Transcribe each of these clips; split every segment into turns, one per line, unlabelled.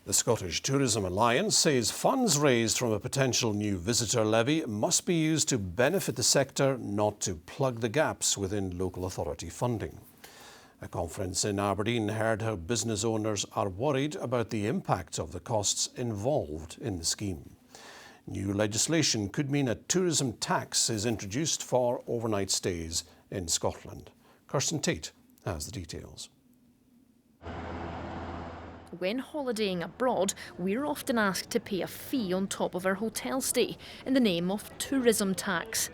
The Scottish Tourism Alliance says funds raised from a potential new visitor levy must be used to benefit the sector, not to plug the gaps within local authority funding. A conference in Aberdeen heard how business owners are worried about the impact of the costs involved in the scheme. New legislation could mean a tourism tax is introduced for overnight stays in Scotland. Kirsten Tate has the details.
When holidaying abroad, we're often asked to pay a fee on top of our hotel stay in the name of tourism tax.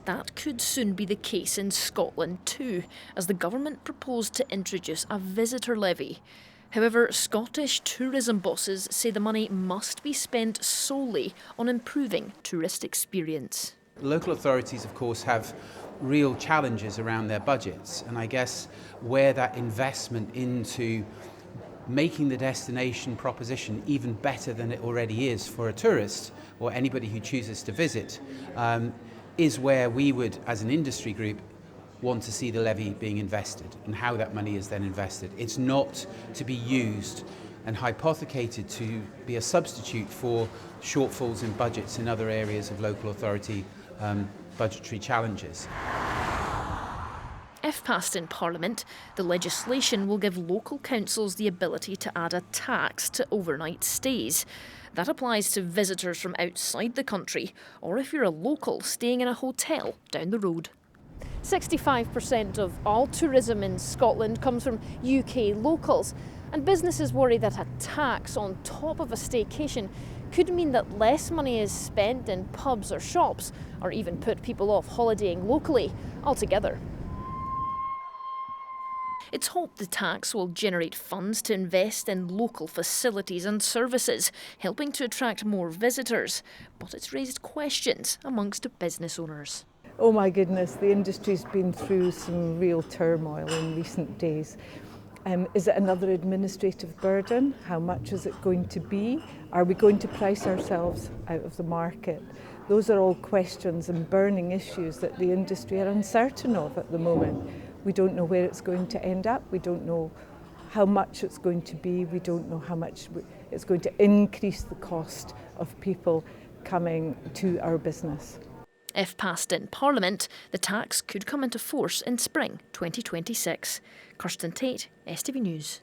That could soon be the case in Scotland too, as the government proposed to introduce a visitor levy. However, Scottish tourism bosses say the money must be spent solely on improving tourist experience.
Local authorities, of course, have real challenges around their budgets, and I guess where that investment into making the destination proposition even better than it already is for a tourist or anybody who chooses to visit is where we would, as an industry group, want to see the levy being invested and how that money is then invested. It's not to be used and hypothecated to be a substitute for shortfalls in budgets in other areas of local authority budgetary challenges.
If passed in Parliament, the legislation will give local councils the ability to add a tax to overnight stays. That applies to visitors from outside the country, or if you're a local staying in a hotel down the road. 65% of all tourism in Scotland comes from UK locals, and businesses worry that a tax on top of a staycation could mean that less money is spent in pubs or shops, or even put people off holidaying locally altogether. It's hoped the tax will generate funds to invest in local facilities and services, helping to attract more visitors. But it's raised questions amongst business owners.
Oh my goodness, the industry's been through some real turmoil in recent days. Is it another administrative burden? How much is it going to be? Are we going to price ourselves out of the market? Those are all questions and burning issues that the industry are uncertain of at the moment. We don't know where it's going to end up. We don't know how much it's going to be. We don't know how much it's going to increase the cost of people coming to our business.
If passed in Parliament, the tax could come into force in spring 2026. Kirsten Tate, STV News.